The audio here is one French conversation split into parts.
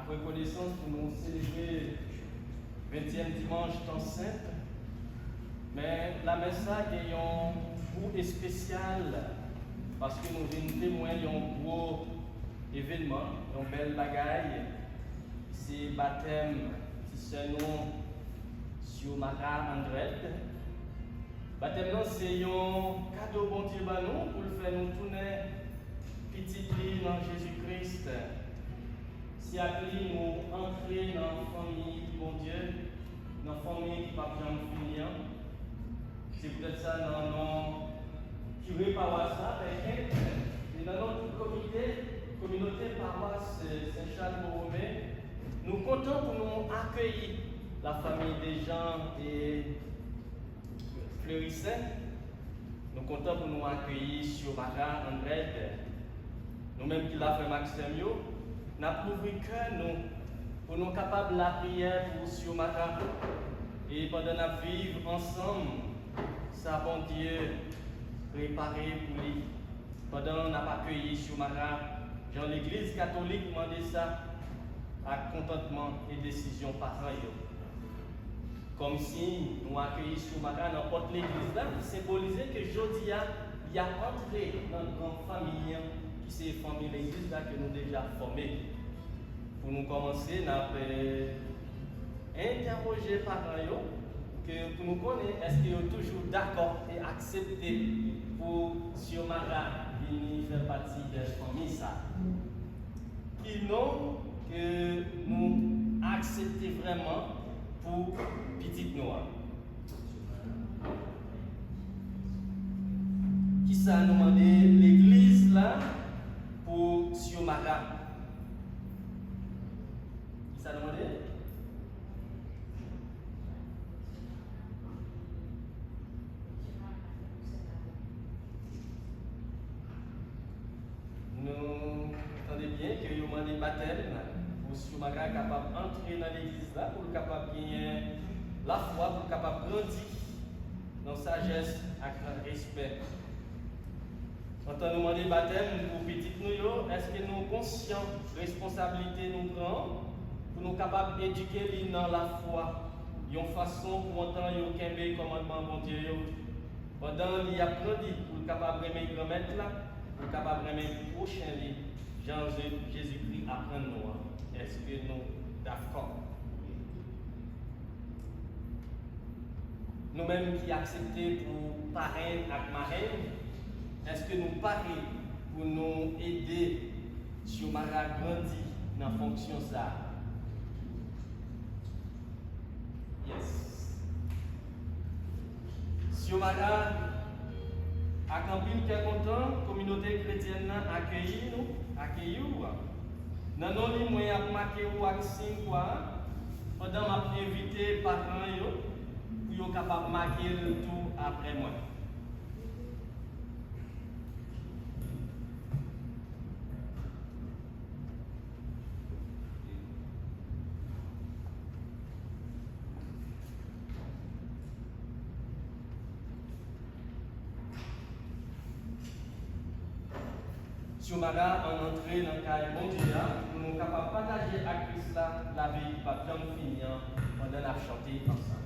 Après connaissance, pour nous célébrer 20e dimanche temps sainte, mais la messe a un goût spécial parce que nous venons témoigner d'un gros événement, une belle bagaille. C'est le baptême qui se nomme sur Mara Andrette. Baptême, c'est un cadeau bon Dieu pour le faire nous tourner petit lit dans Jésus-Christ. Si appelé nous entrer dans la famille du bon Dieu, dans la famille qui ne va jamais finir. C'est peut-être ça dans nos curés paroissiens, et dans notre communauté paroisse Saint-Charles-Borromée, nous comptons pour nous accueillir la famille des gens et fleurissants. Nous comptons pour nous accueillir sur Mara Andrette. Nous-mêmes qui l'a fait Maxime, nous avons ouvert que nous, pour nous capables de la prière pour sur Mara. Et pendant nous vivre ensemble, ça bon Dieu préparé pour lui. Pendant nous avons accueilli sur Mara, dans l'église catholique demandé ça avec contentement et décision pareille. Comme si nous accueillis sur Mara dans n'importe l'église là, pour symboliser que Jodia y a entré dans une grande famille qui s'est formée l'église là que nous déjà formée. Pour nous commencer, nous avons interrogé par eux que pour nous connaître, est-ce qu'ils sont toujours d'accord et accepté pour sur Mara venir faire partie de la famille ça. Qui non que nous acceptons vraiment pour petite noire. Qui ça a demandé l'église là pour Xiomara? Qui ça a demandé? Nous entendez bien que nous demandons baptême pour Xiomara capable d'entrer dans l'église là, pour capable de gagner la foi, pour capable de grandir dans sagesse et respect. Quand nous demandons baptême pour petit nous, est-ce que nous sommes conscients de la responsabilité nous prenons pour nous capables d'éduquer dans la foi, d'une façon pour entendre le commandement bon Dieu. Pendant qu'il a grandi, pour capable de remettre grand-mère là, pour capable de remettre le prochain lit, Jésus-Christ apprend nous. Est-ce que nous sommes d'accord? Nous-mêmes qui acceptons pour parrain et marraine, est-ce que nous parlons pour nous aider sur Mara grandir dans la fonction ça? Yes. Sur Mara, à Campine, qui est content, la communauté chrétienne a accueilli nous. Dans nos lignes, moi, j'ai marqué ou accent quoi. Pendant m'a invité les parents pour être capable de marquer le tout après moi. Xiomara en entrée dans le cas bon Dieu, pour nous capables de partager avec Christ la vie qui va bien finir pendant la chanter ensemble.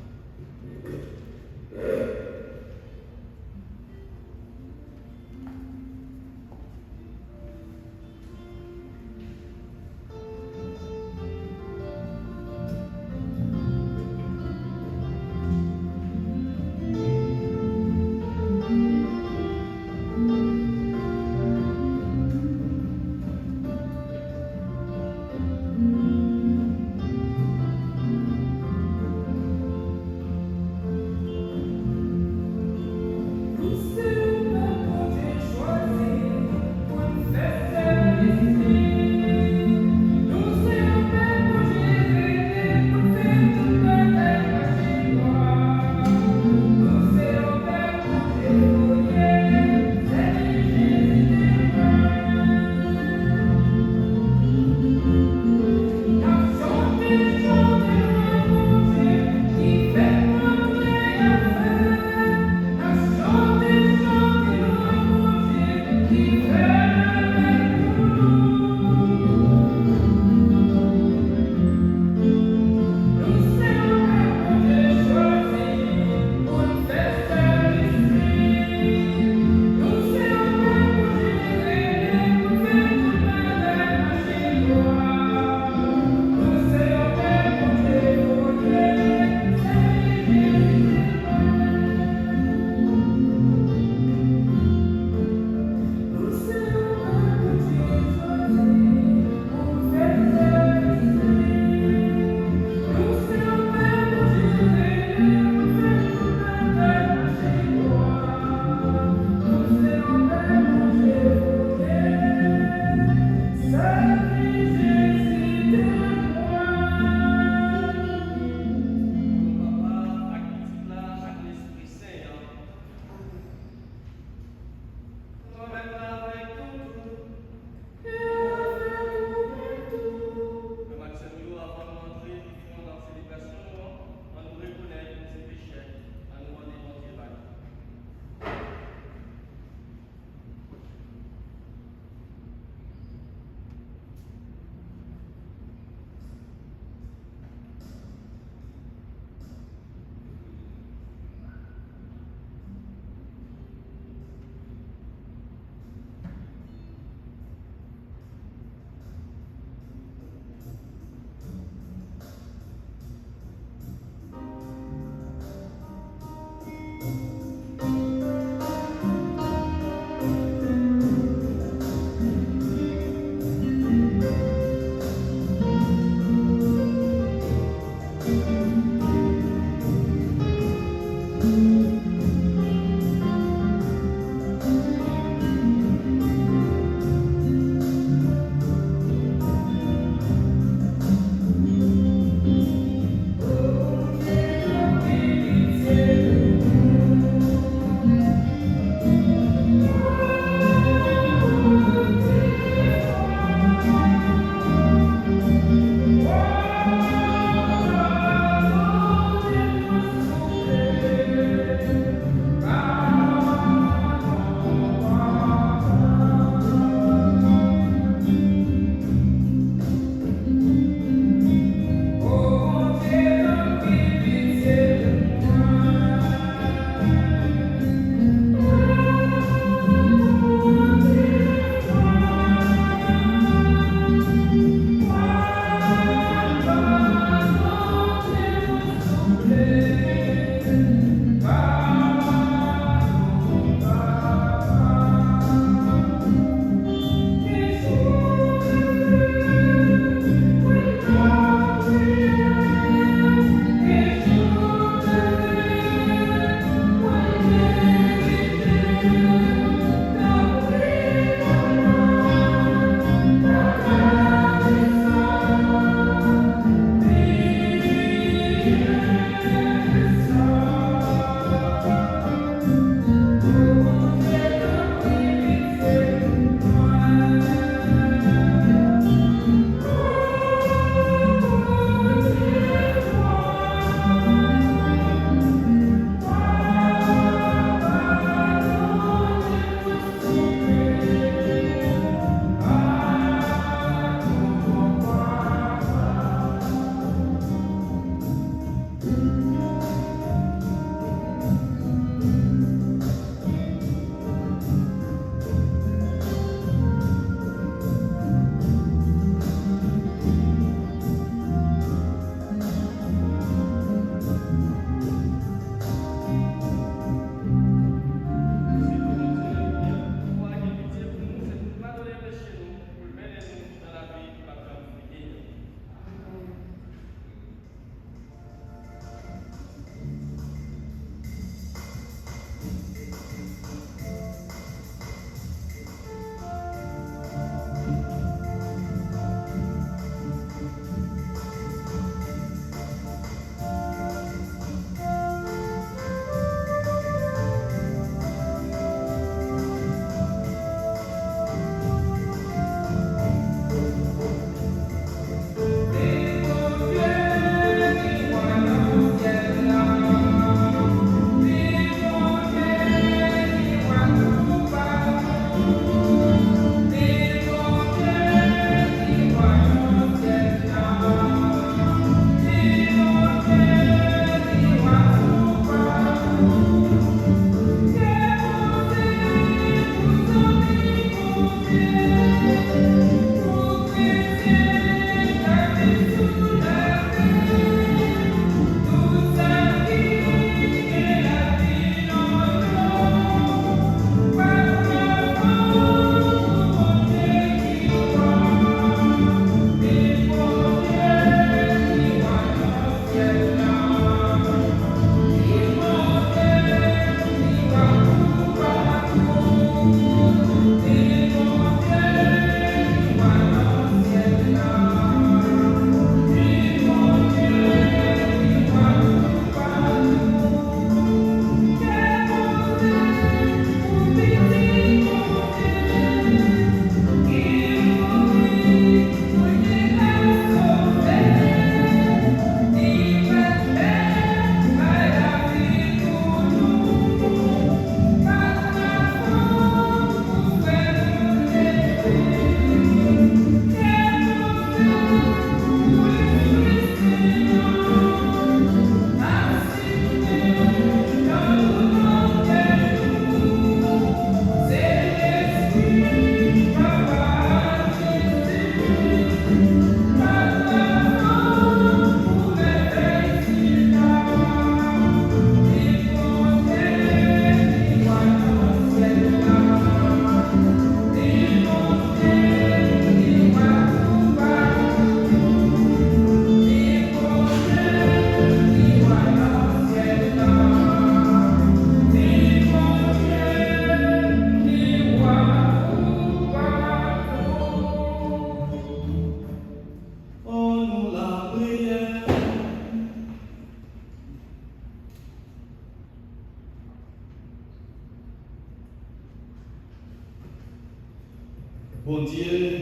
Dieu,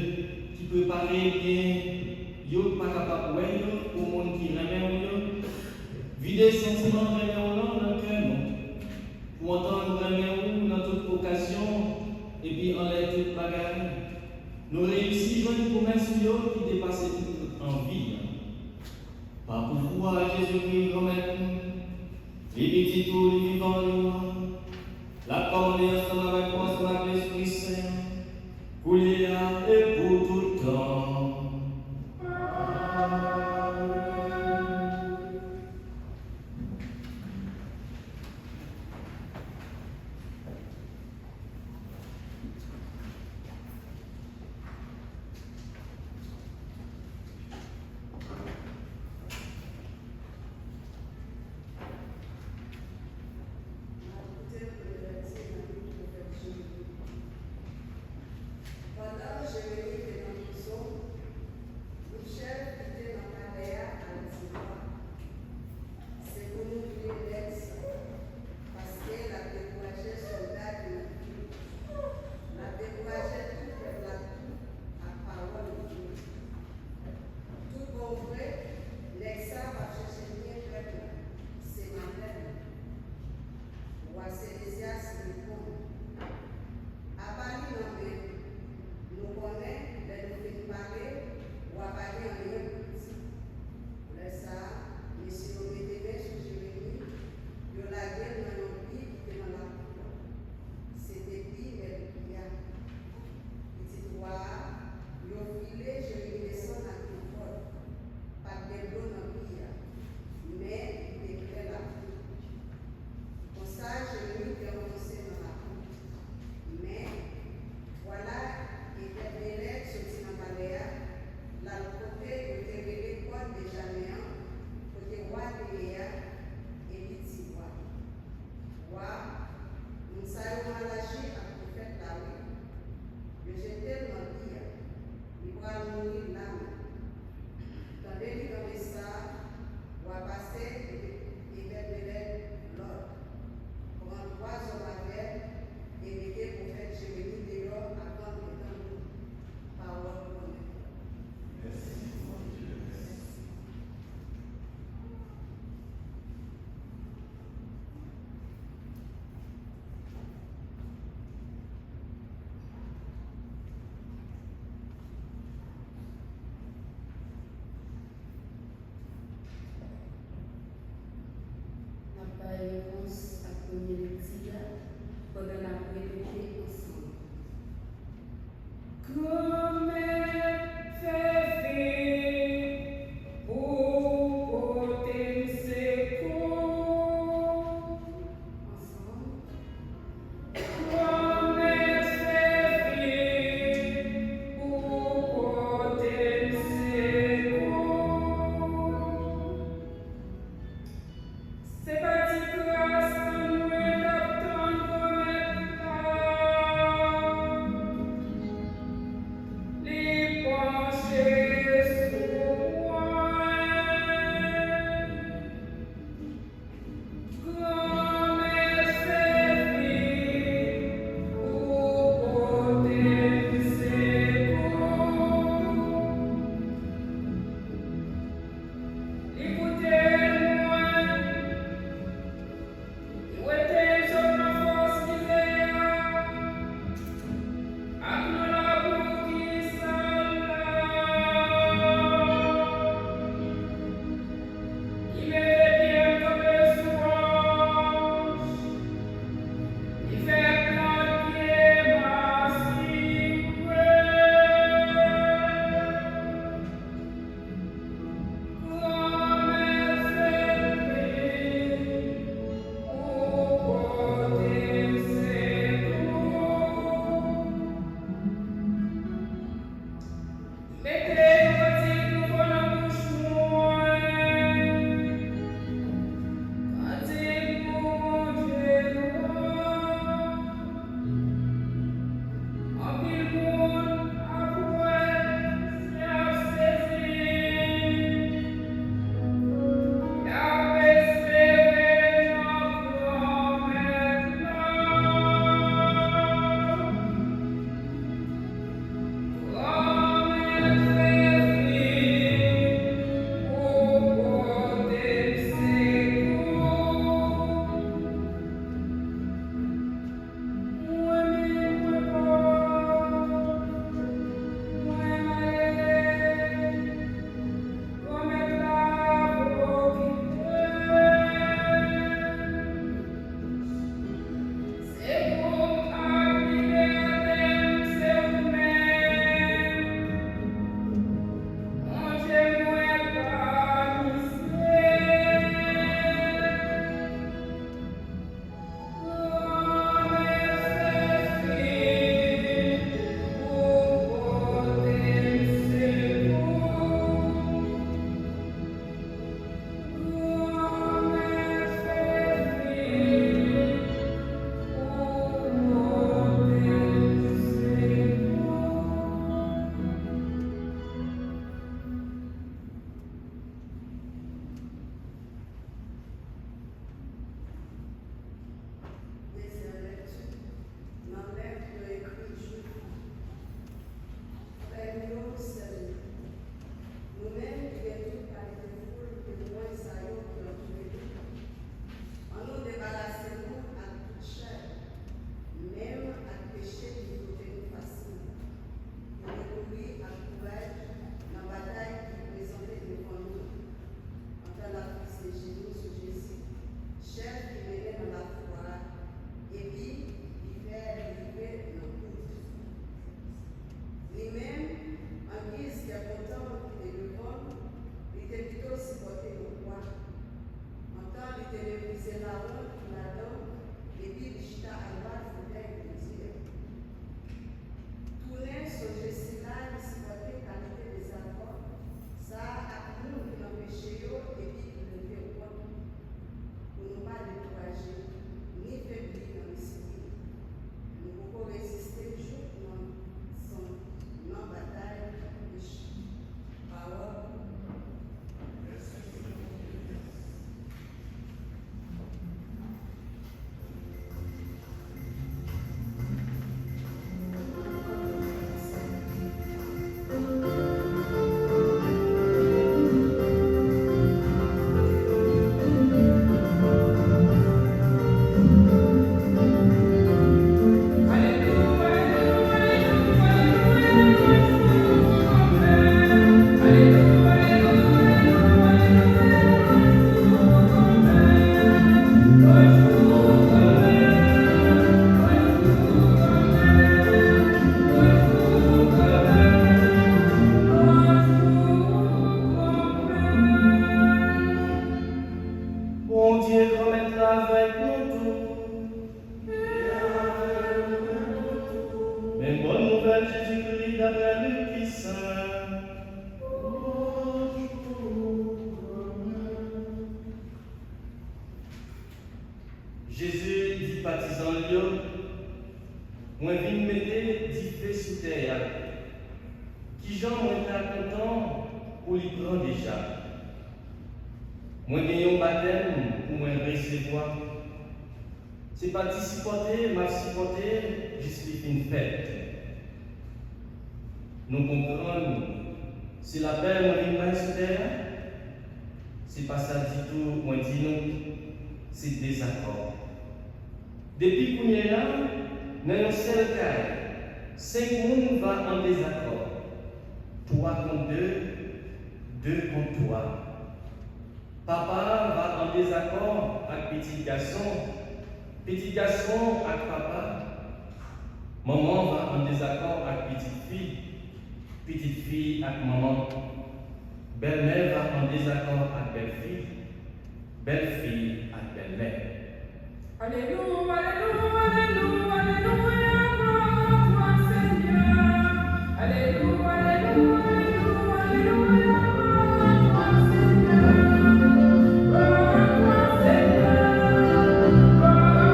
qui préparait bien, yo pas capable de pour le monde qui remet vider sentiment remet dans le cœur, pour entendre remet dans toute occasion, et puis enlève toute bagarre. Nous réussissons une promesse qui dépasse toute envie. Par pouvoir Jésus-Christ, quand-même, les petits tours, les vivants, la cornée ensemble avec moi, ensemble avec l'Esprit Saint, pour les et pour tout le temps. dire, moi viens mettre du feu sous terre. Qui j'en moi content pour lui prendre déjà. Moi gagne un baptême pour moi recevoir. C'est pas de supporter, m'a supporter, juste une fête. Nous comprenons, c'est la belle moi vient sous terre. C'est pas ça du tout, moi dis non, c'est désaccord. Depuis qu'on est là, dans un seul cas, 5 personnes vont en désaccord. 3 contre 2, 2 contre 3. Papa va en désaccord avec petit garçon avec papa. Maman va en désaccord avec petite fille avec maman. Belle-mère va en désaccord avec belle-fille avec belle-mère. Alléluia, alléluia, alléluia, alléluia, gloire à toi Seigneur. Alléluia, alléluia, alléluia, alléluia, gloire à toi Seigneur. Gloire à toi Seigneur. Gloire à toi Seigneur. Gloire à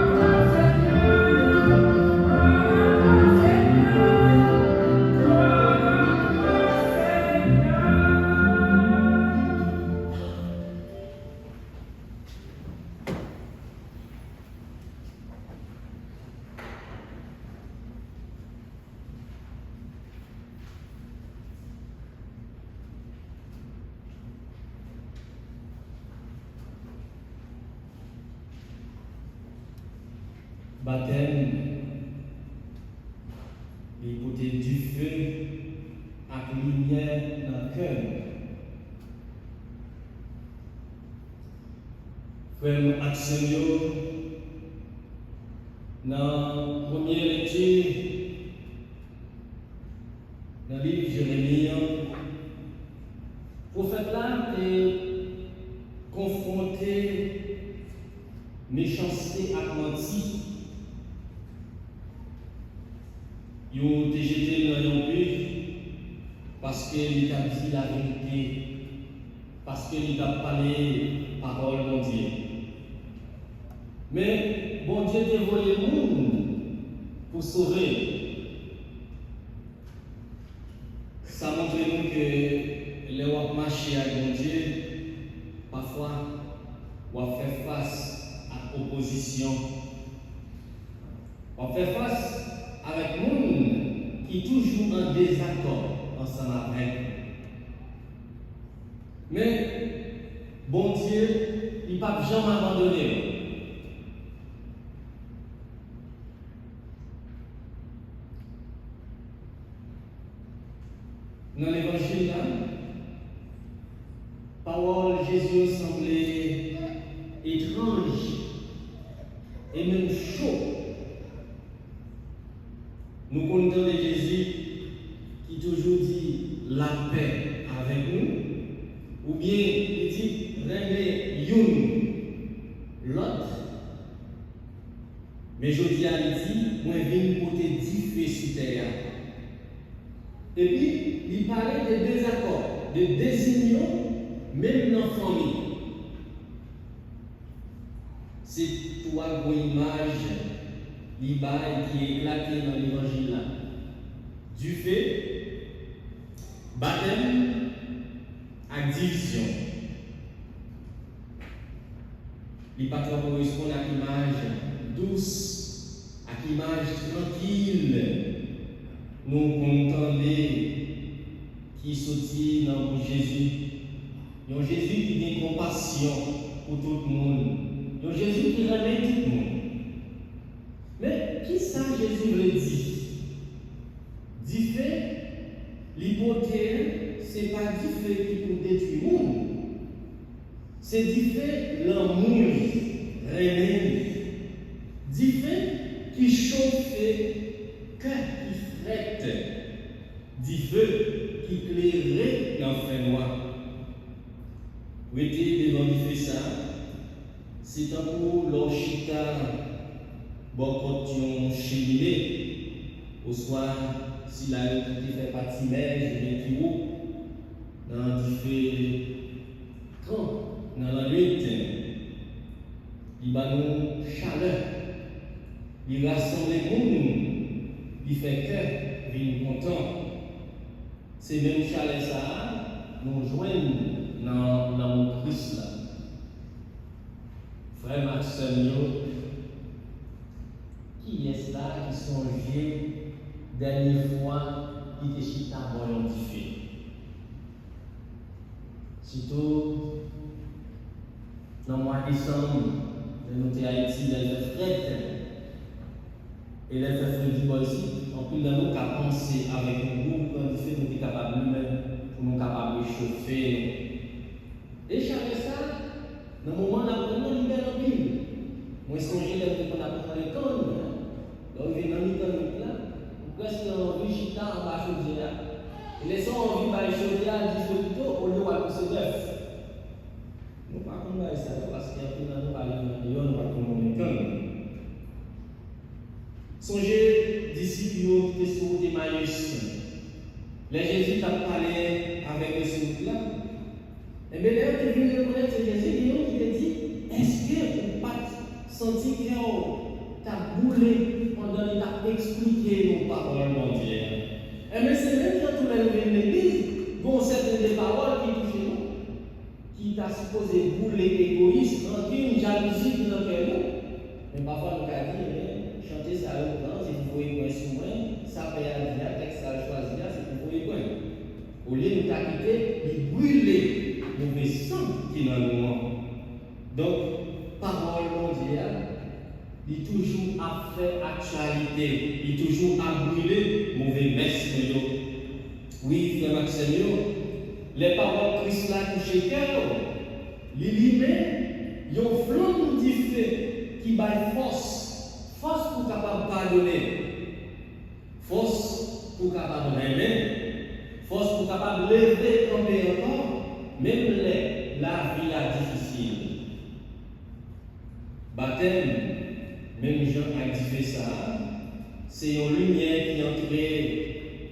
toi Seigneur. Gloire à toi Seigneur. Baptême, l'écouter du feu avec lumière dans le cœur. Frère Action, dans la première lecture, dans le livre de Jérémie, le prophète là est confronté méchanceté à menti. Ils ont été jetés dans un puits parce qu'il a dit la vérité, parce qu'il a parlé parole de Dieu. Mais bon Dieu t'a envoyé le monde pour sauver. Ça montre nous que les gens marchent avec bon Dieu, parfois, on fait face à l'opposition. On fait face avec monde qui est toujours en désaccord ensemble avec. Mais bon Dieu, il ne peut jamais abandonner. Dans l'évangile là, parole Jésus semblait étrange et même chaud. Nous comptons de Jésus qui toujours dit la paix avec nous, ou bien il dit remets une l'autre. Mais je dis à lui dit, moi je viens pour te dire sur terre. Et puis il parlait de désaccords, de désunions, même dans la famille. C'est trois images l'image qui est éclatée dans l'évangile là. Du fait, baptême, à division. Il ne peut pas correspondre à l'image douce, à l'image tranquille. Nous entendons qui sortit dans Jésus. Un Jésus qui a compassion pour tout le monde. Un Jésus qui remet tout le monde. Mais qui ça Jésus le dit? Du fait, l'hypothèse, ce n'est pas du fait qui peut détruire le monde. C'est du fait l'amour remet. Du fait qui chauffe cœur qui frette. Du feu qui éclairait l'enfer noir. Vous étiez devant du fait ça. C'est un peu l'orchita. Bon, quand tu cheminée, au soir, si la route fait partie neige, bien qui haut, dans du fait quand, dans la nuit, il va nous chaleur, il rassemble les gens, il fait que vivre content. C'est même chalet ça, nous joignent dans mon Christ là. Frère Maxime, qui est là qui songeait dernière fois qui était chita bon fait. Surtout dans le mois de décembre, nous sommes à Haïti, il y a fret. Et les frères du bois aussi, en plus de nous, qu'à penser avec un groupe, quand nous sommes capables nous-mêmes, pour nous capables de chauffer. Et chaque ça, dans le moment où on a libéré en pile. Moi, je songe qu'on a pris les tonnes. Donc, il y a une tonne là, presque en vie, chita en bas chaudière. Et les gens ont vu par les chaudières, du plutôt, au lieu de pousser neuf. Nous ne pouvons pas ça parce qu'il y a plus de nous par les nous va prendre les tonnes. Songez, disciples qui étaient sur Emmaüs. Les Jésus t'a parlé avec les disciples là. Et bien, là, tu viens de connaître Jésus, qui t'a dit, est-ce que vous n'avez pas senti que tu boulé pendant qu'il t'a expliqué nos paroles mondiales? Et bien, c'est même quand tu l'as levé l'église, bon, certaines des paroles qui touchent nous, qui t'a supposé bouler égoïste, une jalousie qui n'a pas nous. Mais parfois, nous avons dit, chanter ça à l'autre, si vous voyez point sur moi, ça peut aller à texte à choisir, c'est pour vous voyez point. Au lieu de nous quitter, il brûle mauvais sang qui est dans le monde. Donc, parole mondiale, il toujours à faire actualité, il toujours à brûler mauvais mestre. Oui, frère Maxime, les paroles Christ là touché cœur, l'illimé, il y a un flamme du feu qui baille force pour capable pardonner, force pour capable aimer, force pour capable lever tomber encore, même la vie est difficile. Baptême, même Jean a dit ça, c'est une lumière qui entre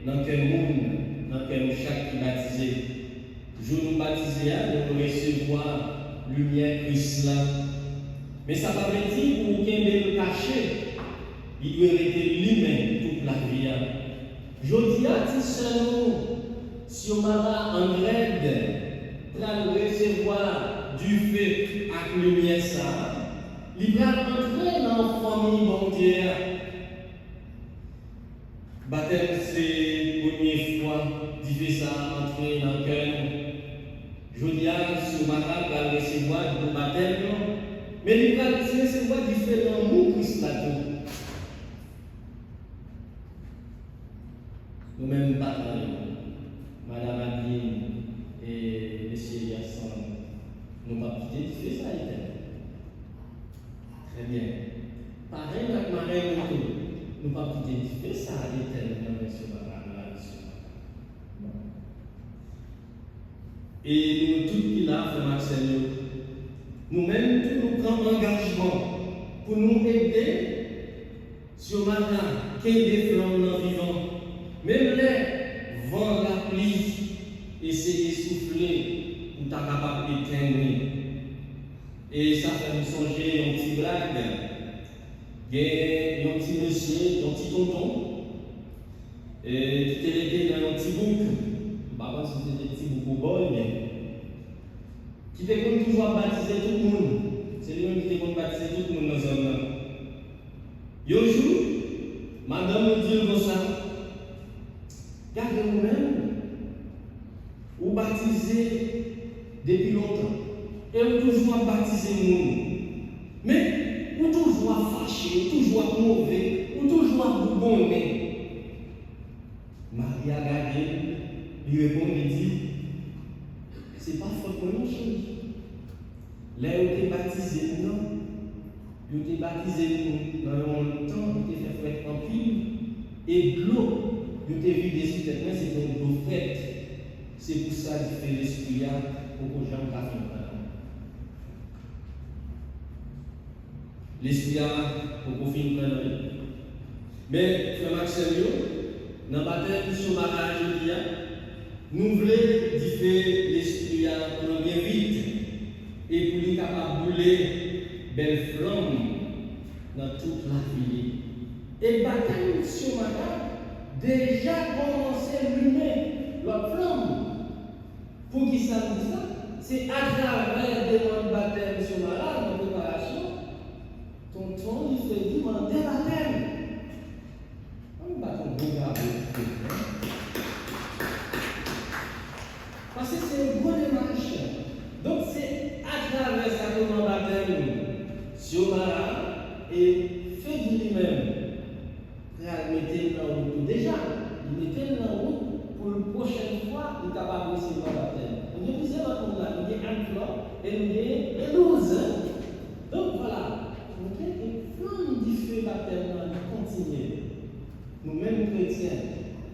dans quel monde, dans quel chaque qui baptisé. Jour nous baptisé, nous recevoir lumière Christ là. Mais ça va veut dire pour qu'il le caché, il doit rester lui-même toute la vie. Je dis à ti seulement, si on m'a en grève, pour recevoir du feu avec lumière ça, il va entrer dans la famille mondiale. Baptême, c'est la première fois qu'il fait ça, entrer dans le cœur. Je dis à si on m'a recevoir du baptême, mais il va recevoir différents mots Christ là-dedans. Nous-mêmes, Madame Adeline et M. Yasson, nous n'avons pas quitté de faire ça. Très bien. Pareil avec Marie, nous n'avons pas quitté de faire ça. Et nous, tout qui là, frère Maxime, nous-mêmes, nous prenons engagement pour nous aider sur matin, qu'il y ait des flammes dans le vivant. Même les vents, la pluie, essayer de souffler pour être capable d'éteindre. Et ça fait nous songer à un petit blague. Il y a un petit monsieur, un petit tonton, qui était dans un petit bouc. Par contre, c'était des petits boucs au bol, mais qui était toujours baptiser tout le monde. C'est lui-même qui était baptiser tout le monde dans un an. Il y a un jour, madame me dit comme ça. Gardez vous-même, vous baptisez depuis longtemps, et vous toujours baptisez nous. Mais vous toujours fâché, vous toujours mauvais, vous toujours bourbonné. Marie a gardé, lui répond, il dit, c'est pas faute pour une chose. Là où tu es baptisé, non. Vous êtes baptisé dans le temps, vous êtes fait en pile, et de l'eau. Vous avez vu des sites, c'est une eau faite. C'est pour ça qu'il fait l'esprit pour que les gens fassent l'esprit pour qu'on finisse par la vie. Mais, frère Maxime, dans la bataille sur le mariage, nous voulons faire l'esprit pour bien vite et pour lui capable de brûler belle flamme dans toute la vie. Et baptême sur Marat déjà commencé lui-même, la flamme. Pour qui ça nous dit ça? C'est à travers des baptêmes sur Marat, dans préparation, tonton, il fait demander baptême. On va regarder. Parce que c'est une bonne démarche. Donc c'est à travers ça que nous baptême sur Marat et fait de lui-même. Il mettait dans route déjà. Il mettait dans route pour la prochaine fois, il est capable de recevoir le baptême. On a plusieurs baptêmes là, il y a un plan et il y a 12. Donc voilà, on a plein de différents baptêmes là, nous continuons. Nous-mêmes chrétiens,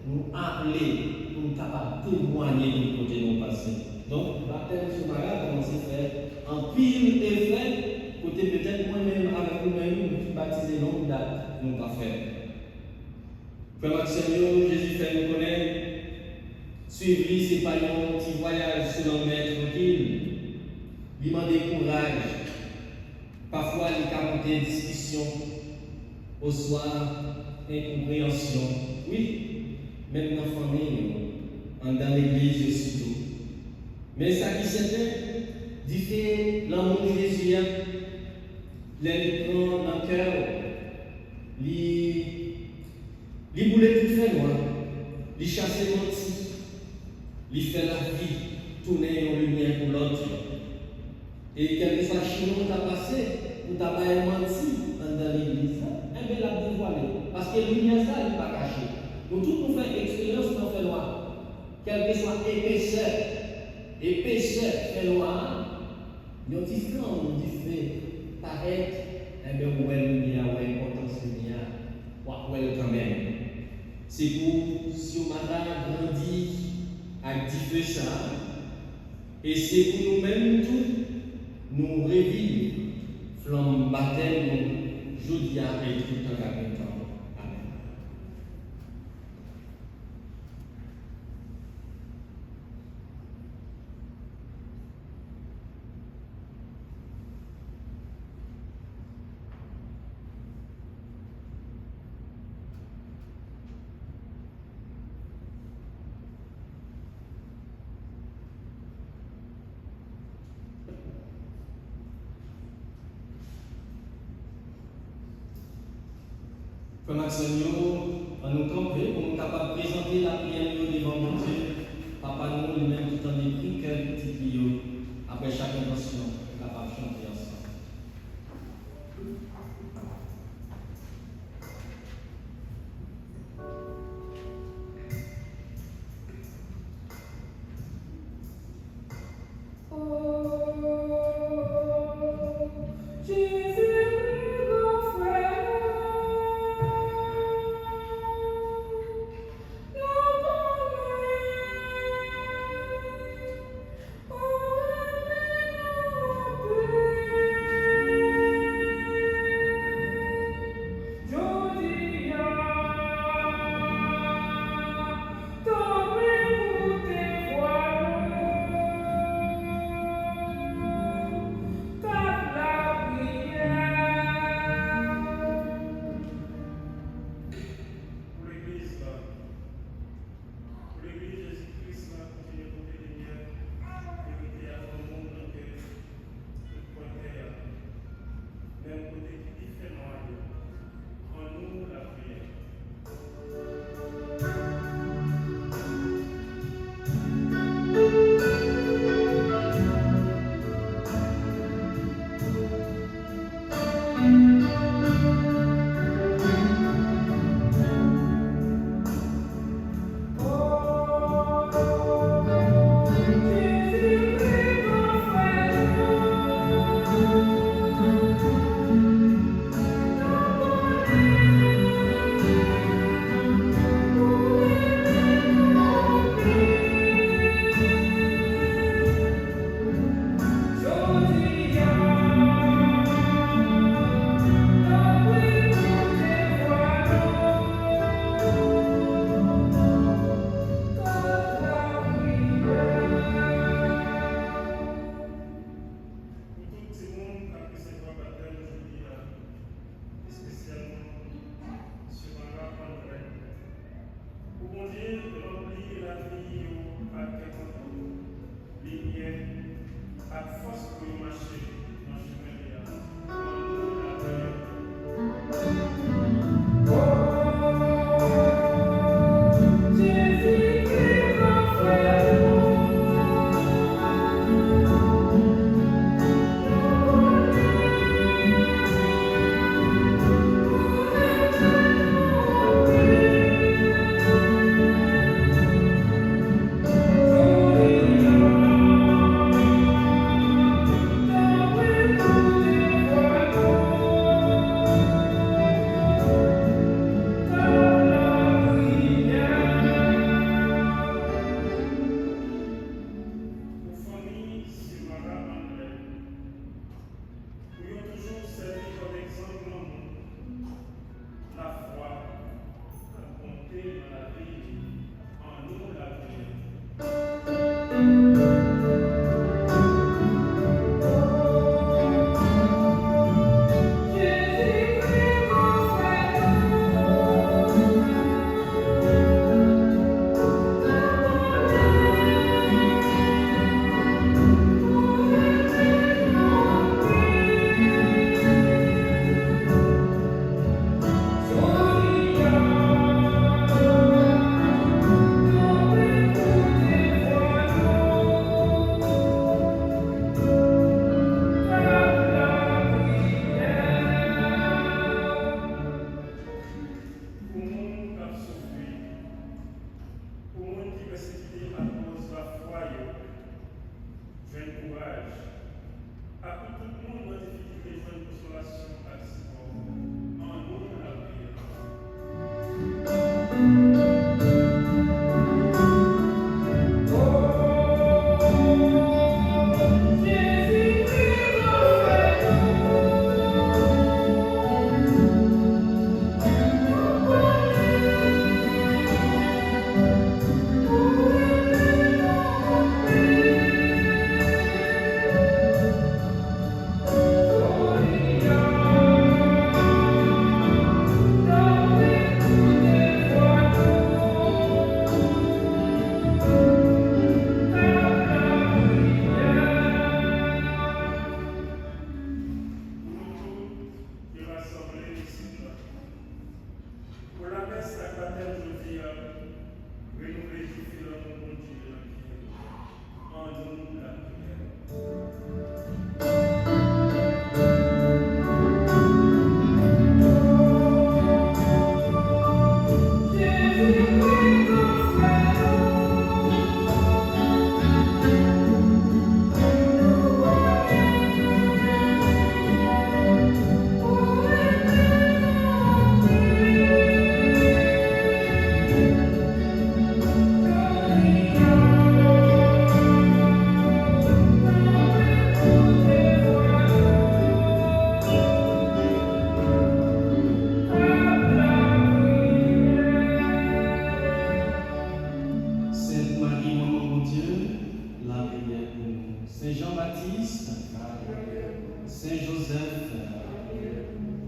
nous appelés pour nous capables de témoigner du côté de nos passés. Donc, le baptême sur Marat a commencé à faire en pile et fait, côté peut-être moi-même avec nous-mêmes, nous baptiser longue date, nous pas fait. Frère Maxime, Jésus fait nous connaître, suivre lui, c'est pas un petit voyage sur la mer tranquille, lui demander courage. Parfois, il y a des discussions au soir, incompréhension. Oui, même dans la famille, dans l'église aussi. Mais ça qui c'était, dit fait l'amour de Jésus, il prend dans le cœur, il voulait tout faire loin, il chasser menti, il fait la vie, tourner en lumière pour l'autre. Et quelque soit chinon t'a passé, ou t'a pas menti dans l'église, eh bien l'a dévoilé. Parce que lumière ça, il n'est pas caché. Nous tous nous faisons expérience dans le fait loin. Quelle que soit épaisseur, fait loin, il y a des différents, il fait paraître, eh bien, où est lumière, où est importance lumière, où est quand même. C'est pour, si on m'a grandi avec des feux ça, et c'est pour nous-mêmes tous, nous revivre, flamme baptême, jodia et tout le temps. Amen. Frère Maxime, on nous camper pour nous capables de présenter la prière devant mon Dieu. Papa, nous lui-même tout en écrit quelques petits prières. Après chaque intention, capable de chanter ensemble.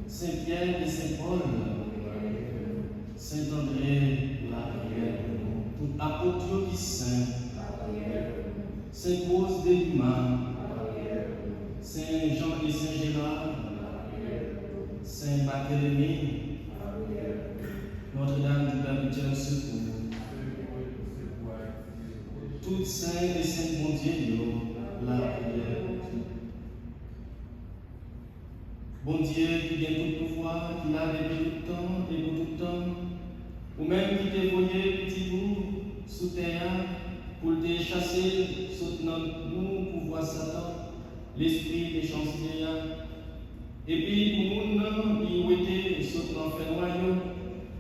Saint-Pierre et Saint-Paul, Saint-André, la prière, tout apôtre qui saint, Saint-Rose de Lima, Saint-Jean et Saint-Gérard, Saint-Barthélemy, Notre-Dame du Perpétuel Secours, toutes saintes et saints bon Dieu, la prière. Bon Dieu qui vient tout pouvoir, qui l'a depuis tout temps et pour tout temps, ou même qui t'a voyé petit bout sous terre pour te chasser sous nous pour voir Satan, l'esprit des chanceliers. Et puis pour nous, qui était sous l'enfer noyau,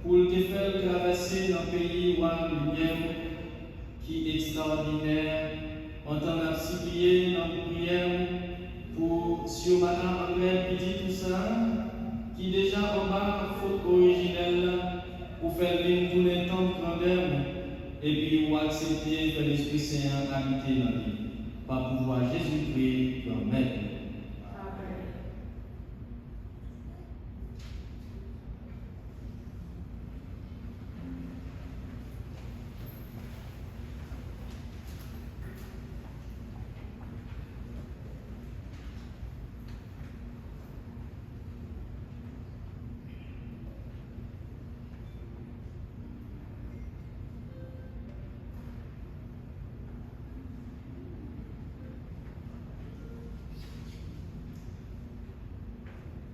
pour te faire traverser dans le pays où la lumière qui est extraordinaire, en temps à supplier dans la prière. Pour sur Madame André qui dit tout ça, qui déjà en bas faute originelle pour faire vivre tous les temps de grandeur, et puis pour accepter que l'Esprit Saint habiter dans lui, par pouvoir Jésus-Christ comme Maître.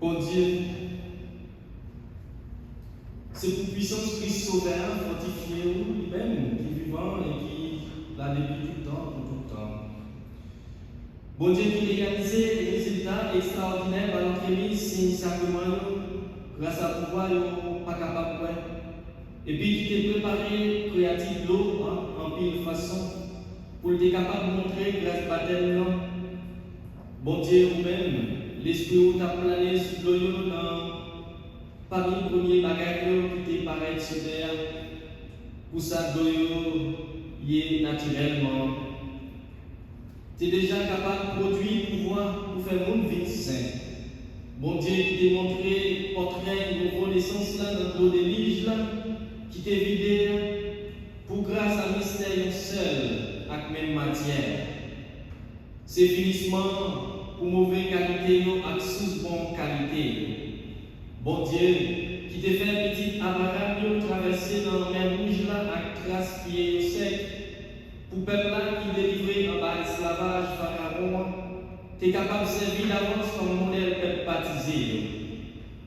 Bon Dieu, c'est pour puissance Christ sauveur, fortifié lui-même, qui est vivant et qui l'a depuis tout le temps, pour tout le temps. Bon Dieu qui réalisait des résultats extraordinaires par l'entremise, signe sacrement, grâce à pouvoir, pas capable de. Et puis qui t'est préparé, créatif l'eau, en pile façon, pour être capable de montrer grâce à baptême. Bon Dieu, vous-même, l'esprit où tu as plané sur l'eau parmi les premiers bagages qui te paraissent sur terre, pour ça, l'eau y est naturellement. Tu es déjà capable de produire pouvoir pour faire monde vie sain. Bon Dieu qui t'a montré portrait de renaissance là dans l'eau des liges là, qui t'a vidé pour grâce à mystère seul avec même matière. C'est finissement pour mauvaise qualité avec sous bonne qualité. Bon Dieu, qui te fait petit Abraham traverser dans la mer rouge là avec trace qui est sec, pour peuple là qui délivré en bas esclavage pharaon, tu es capable de servir d'avance comme modèle peuple baptisé.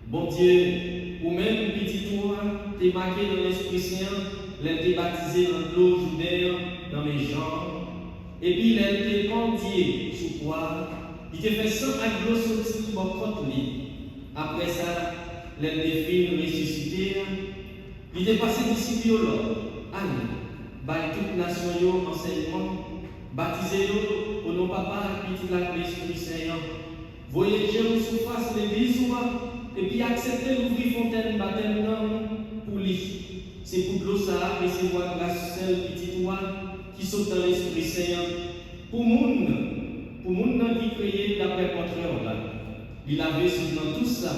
Bon Dieu, ou même petit toi, tu es marqué dans l'Esprit Saint, l'être baptisé dans l'eau Jourdain, dans mes jambes, et puis l'être condié sous quoi. Il te fait sans aglo sorti pour contre lui. Après ça, les défis ressuscités, il était passé d'ici là. Allez, by toute nation yo enseignement, baptisez yo au nom papa et petit la l'Esprit Saint. Voyagez en surface de l'église et puis acceptez l'ouvrir fontaine baptême pour lui. C'est pour l'eau ça recevoir grâce seule petite toi qui saute dans l'Esprit Saint. Pour moun qui créé d'après contraire là. Il avait dans tout ça.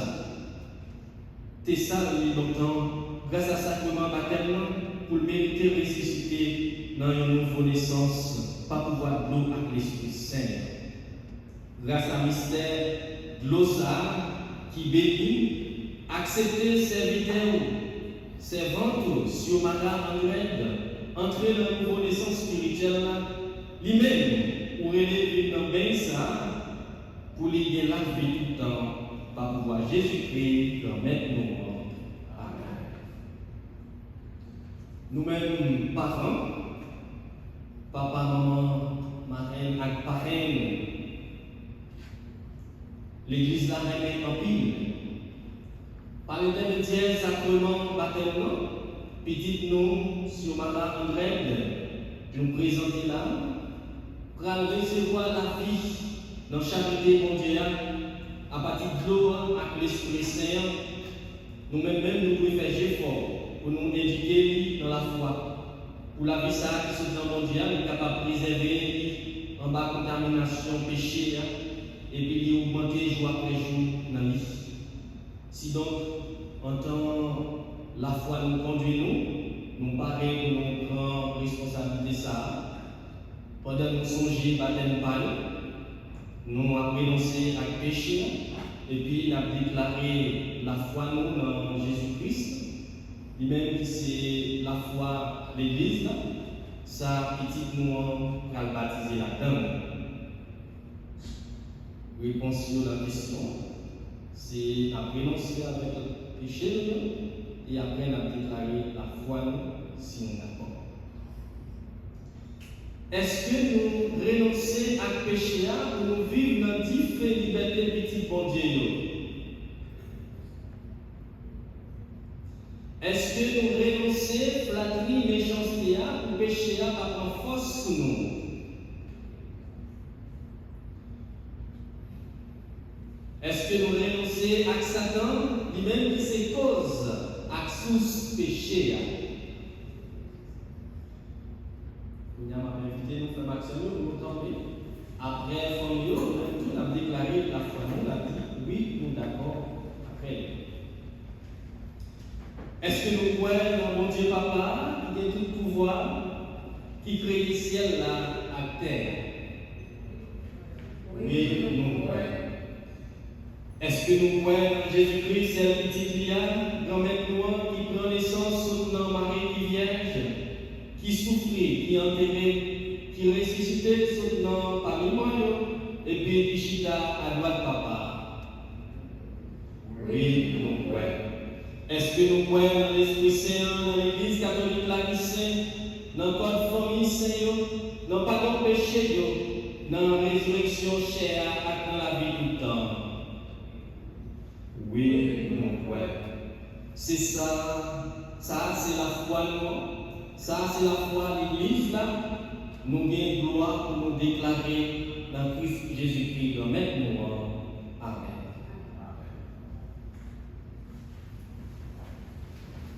C'est ça il longtemps grâce à sacrement baptême pour mériter ressusciter dans une nouvelle naissance, pas pouvoir de l'eau avec l'Esprit Saint. Grâce à mystère de l'eau qui bénit, accepter serviteur, servante sur Madame André, entrer dans une nouvelle naissance spirituelle, lui-même, pour élever dans bien ça, pour lui gagner la vie tout le temps, par pouvoir Jésus-Christ, leur mettre nous. Nous-mêmes, parents, papa, maman, marraine et parraine, l'église la reine en pile. Par l'intermédiaire sacrement baptême, petite nous, sur Madame André, nous présenter là, pour recevoir la vie dans charité mondiale, à partir de l'eau avec l'Esprit Saint, nous-mêmes, nous pouvons faire effort pour nous éduquer dans la foi. Pour la vie ça qui sont dans le mondial, nous sommes capables de préserver en bas contamination, péché, et puis augmenter jour après jour dans la vie. Si donc, en tant la foi nous conduit nous paraît que nous prenons responsabilité ça. Pendant nous songer baptême par nous avons renoncé à péché, et puis nous avons déclaré la foi nous dans Jésus-Christ. Lui-même, c'est la foi de l'Église, ça, petit nous a baptisé là-dedans. Réponse à la question, c'est à renoncer avec le péché et après à déclarer la foi si nous d'accord. Est-ce que nous renonçons à le péché pour nous vivre dans différentes libertés petit bon Dieu? Est-ce que nous renonçons flatterie, méchanceté pour péché par prendre force sur nous? Est-ce que nous renonçons à Satan, lui-même qui c'est cause, à source péché? Nous avons invité nous faire Maxime, nous tomber. Après, nous avons déclaré la foi, nous avons dit oui, nous d'accord après. Est-ce que nous croyons dans mon Dieu Papa, qui a tout pouvoir, qui crée le ciel là à terre? Oui, nous croyons. Est-ce que nous croyons en Jésus-Christ, c'est le petit liane, grand-mère noire qui prend naissance soutenant Marie qui vierge, qui souffrit, qui enterrait, qui ressuscitait soutenant parmi moi, et puis qui chita à droite papa? Oui, nous croyons. Est-ce que nous croyons dans l'Esprit Saint, dans l'Église catholique la saint, dans la famille saint, dans le pardon péché, dans la résurrection chère et dans la vie tout le temps? Oui, nous croyons. C'est ça, c'est la foi nous, ça c'est la foi de l'Église là. Nous avons gloire pour nous déclarer dans Christ Jésus-Christ, dans Maître nous. Amen.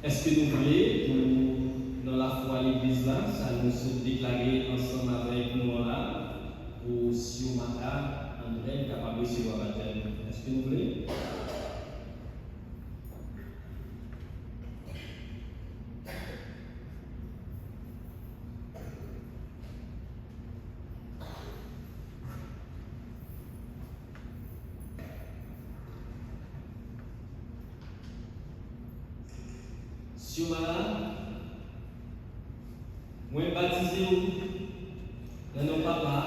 Est-ce que nous voulons, dans la foi de l'Église là, ça nous se déclarer ensemble avec nous là, pour si Madame André capable de recevoir la baptême? Est-ce que nous voulons? Si madame, moi baptisé dans nos papas,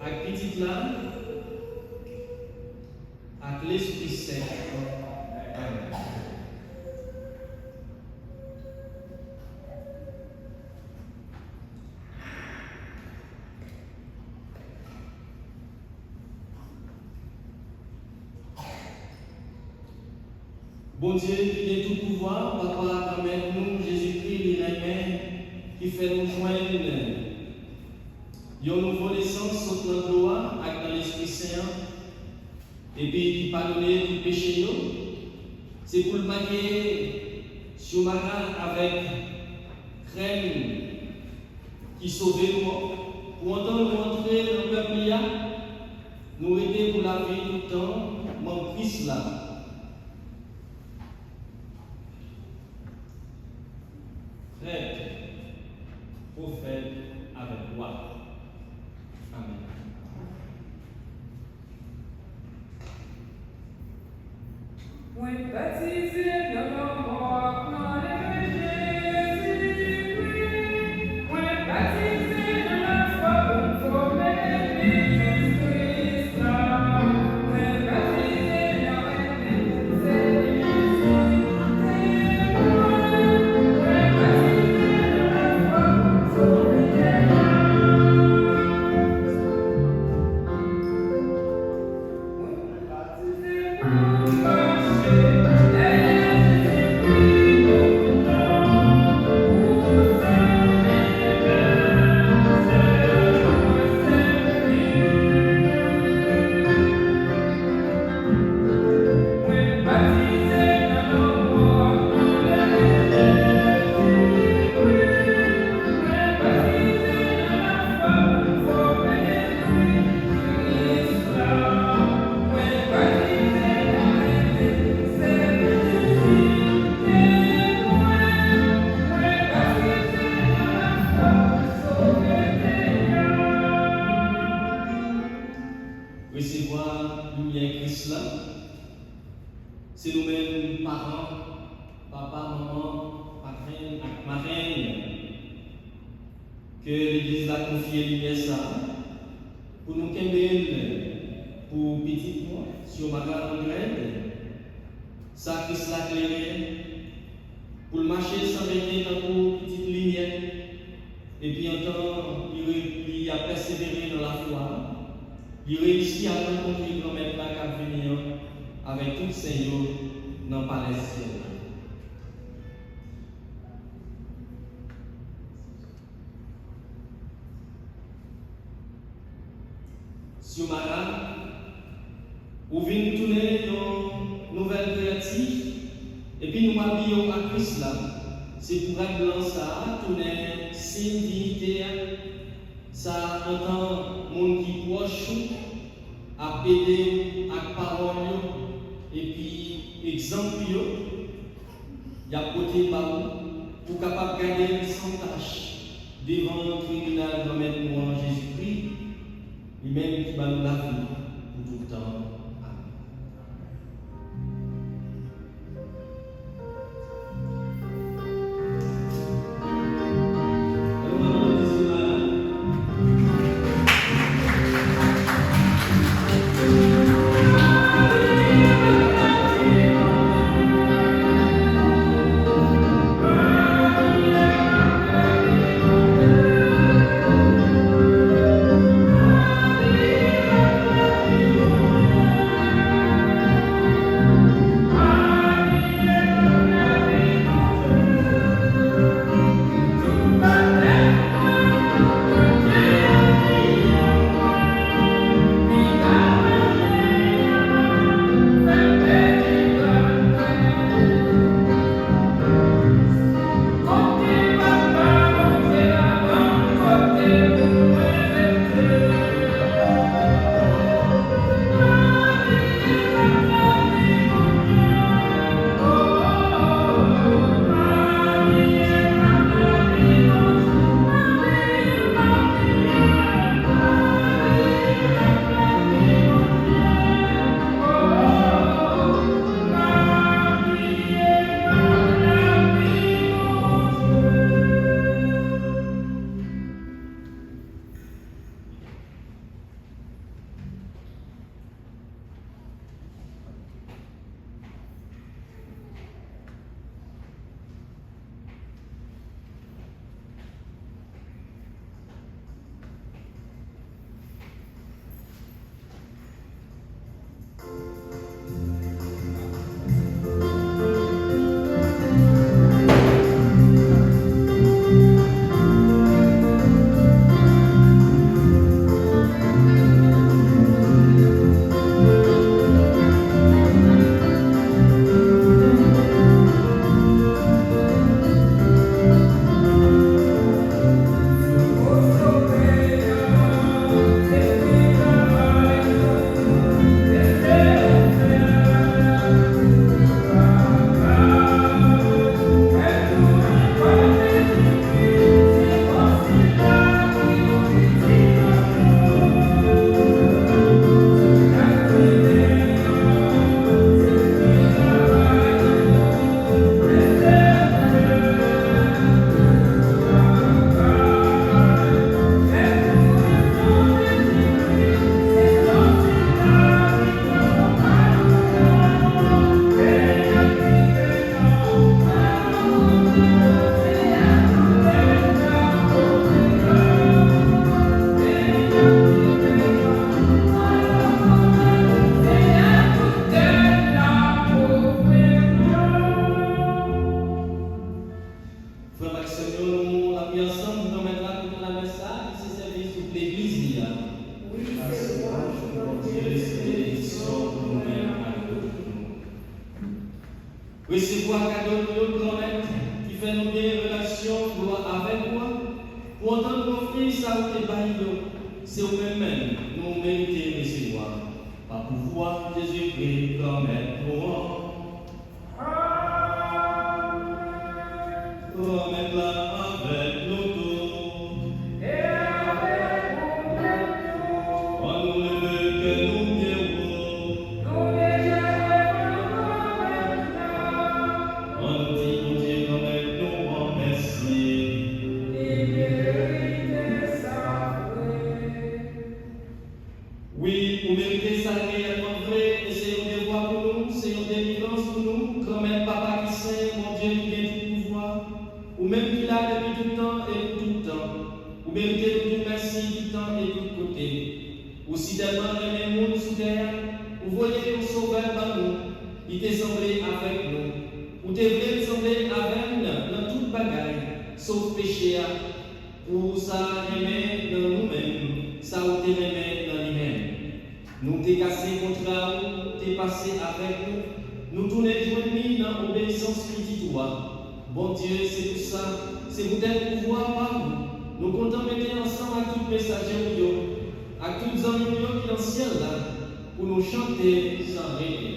avec petite lame, avec l'Esprit Saint. Amen. Bon Dieu qui est tout pouvoir, papa, permet nous, Jésus-Christ, les remet, qui fait nous joindre une nouvelle naissance sur notre gloire avec dans l'Esprit Saint, et puis qui pardonne tout péché. C'est pour le marquer sur ma avec crème qui sauve nous, pour entendre nous entrer dans le peuple, nous aider pour la vie tout le temps, mon Christ là. Frère, prophète avec toi. Amen. Moi baptisé dans la mort, dans le Jésus-Christ. Moi baptisé dans la foi, pour former Jésus-Christ. Moi baptisé dans l'Esprit Saint. Recevoir lumière Christ là, c'est nous-mêmes, parents, papa, maman, marraine, que l'Église a confié lumière ça, pour nous qu'aimer, pour petit moi, sur ma grande graine, ça Christ l'a éclairé, pour le marcher sans mettre dans une petite lumière, et puis en temps, il a persévéré dans la foi. Il réussit à rencontrer le grand-mère qui va venir avec tout le Seigneur dans le palais ciel. Sur Mara, vous venez tourner nos nouvelles créatives et puis nous habillons à Christ là. C'est pour être blanc ça, tourner signe dignité. Ça entend monde qui proche à aider à parole et puis exemple il y a côté pour capable garder sans tâche devant le tribunal de mettre moi Jésus-Christ lui-même qui va nous la vie pour tout le temps. Amen. Recevoir cadeau de grand-mère qui fait nos bien relations avec moi. Pour entendre offrir ça ou tes baillots, c'est au même nous méritons recevoir. Par pouvoir Jésus-Christ, grand-mère, grand-mère là avec nous tous. Et avec vous, On nous lever que nous mieux. nous déjeunons maintenant. On nous dit, mon Dieu, grand-mère, nous en merci. Oui, vous méritez ça réellement vrai, et c'est un devoir pour nous, c'est une délivrance pour nous, grand-mère, papa qui sait, mon Dieu qui vient tout pouvoir, ou même qui l'a depuis tout le temps et pour tout le temps. Vous méritez de tout merci tout le temps et de tout côté. Aussi tellement aimé le monde sous terre, vous voyez qu'on sauveur par nous, il t'est semblé avec nous, ou t'es vrai semblé avec nous dans toute bagaille, sauf péché, pour ça aimer dans nous-mêmes, ça ou t'es aimé dans lui-même. Nous t'es cassé contre nous, t'es passé avec nous, nous tournons joints dans l'obéissance qui dit toi. Bon Dieu, c'est tout ça, c'est vous tel pouvoir par nous. Nous comptons mettre ensemble à tous les messagers, à tous les hommes qui sont dans le ciel là, pour nous chanter sans rêver.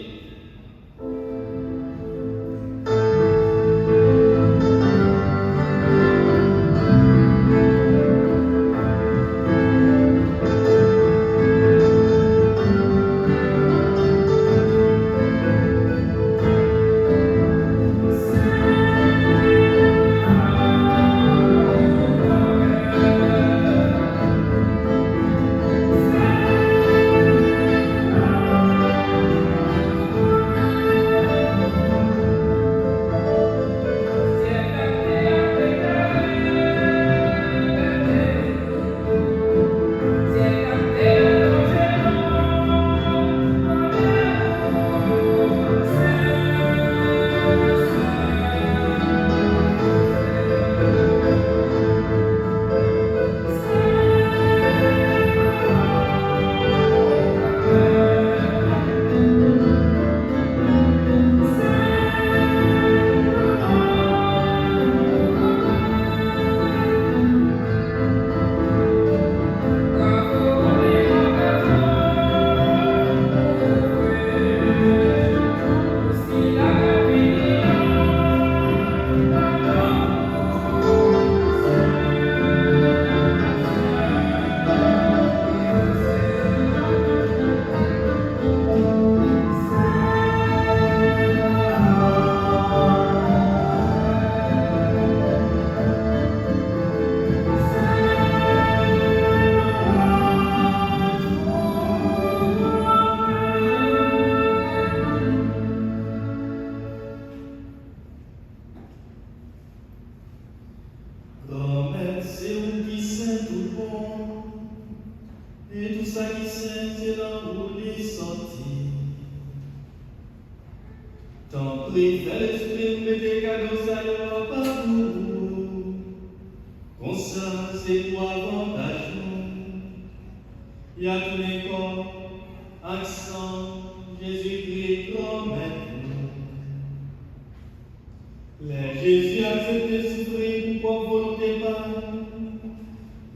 Grand-mère, c'est vous qui sait tout bon, et tout ça qui sait, c'est là où les sortis. Tant pis, fais l'esprit, mettez cadeaux, ça ne va pas vous. Comme ça, c'est pour avantage. Il y a tous les corps, accent, Jésus-Christ, grand-mère. Les Jésus a accepté souffrir pour volonté par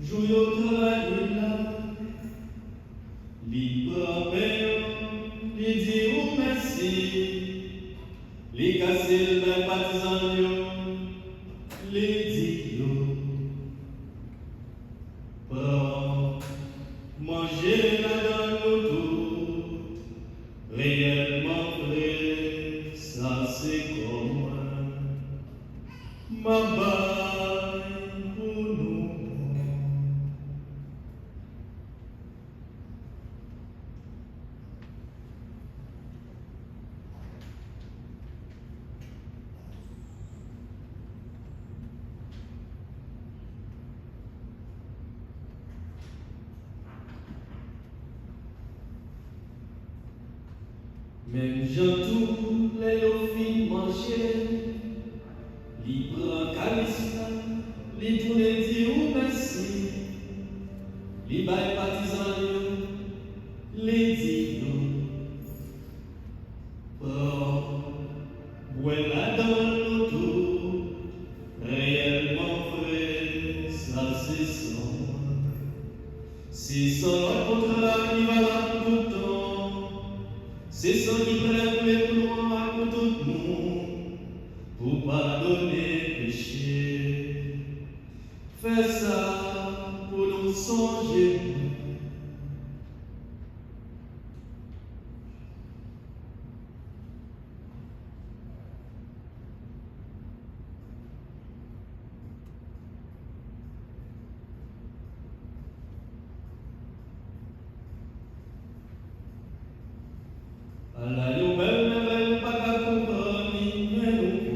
jouer au travail là. Libre père, lui dire merci, lui casser le bain partisan, lui dire prends, manger la dans nous tout, réellement vrai, ça c'est comme moi. Ma baille pour nous. Même j'entoure les filles manger. Libre calice, li tourne dire merci, li bail partisan, li dit non. Oh, voilà. son nom contre la qui va là pour tout le temps. C'est son qui prend les couloirs pour tout le monde, pour pardonner péché. Fais ça pour nous songer. Allah nous même pas qu'à comprendre, mais nous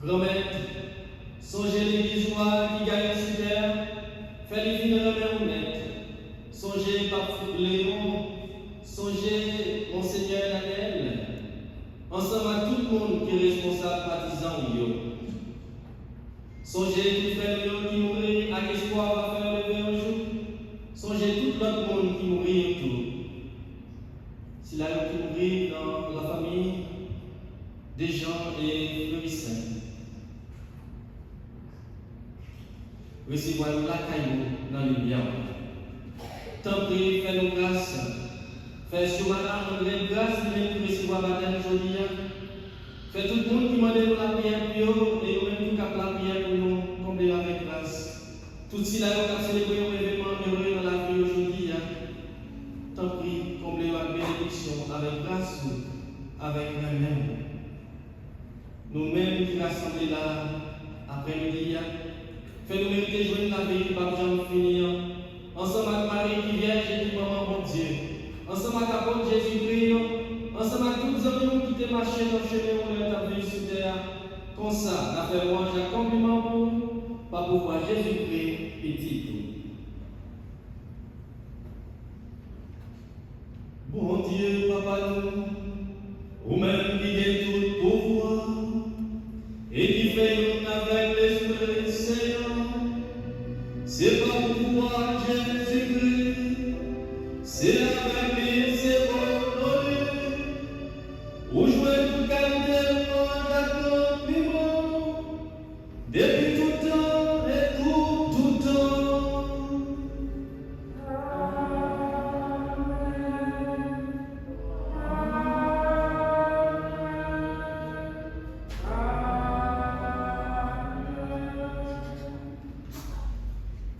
Grand-mère, songez l'église noire qui gagne sur terre, faites-les finir honnête. Songez Pape Léon, songez Monseigneur Daniel, ensemble à tout le monde qui est responsable partisan ou yo. Songez tout frère qui mourit avec espoir va faire lever un jour. Songez tout l'autre monde qui mourit autour. Si la qui mourit dans la famille des gens et fleurissants. Recevez-nous la caillou dans le bien. Tant pis, fais-nous grâce. Fais sur madame André grâce, même pour recevoir madame aujourd'hui. Fais tout le monde qui m'a donné la prière pour eux et nous-mêmes qui capent la prière pour nous combler avec grâce. Tout cela, nous avons célébré un événement heureux dans la vie aujourd'hui. Tant pis, comblez la bénédiction avec grâce, avec nous-mêmes. Nous-mêmes qui rassemblés là, après-midi, fais-nous mériter de joindre la vérité par jamais finir. Ensemble avec Marie qui vierge et qui maman bon Dieu. Ensemble avec l'apôtre Jésus-Christ. Ensemble avec tous les hommes qui étaient marchés dans le chemin où nous avons vécu sur terre. Comme ça, nous avons fait un compliment pour nous, pas pour voir Jésus-Christ petit tout. Bon Dieu, Papa nous, ou même qui est tout pouvoir, et qui fait une avec l'Esprit Saint, c'est pas pour pouvoir Jésus-Christ, c'est avec lui, c'est volonté, où jouer tout qualité, d'accomplement, depuis tout temps et pour tout temps.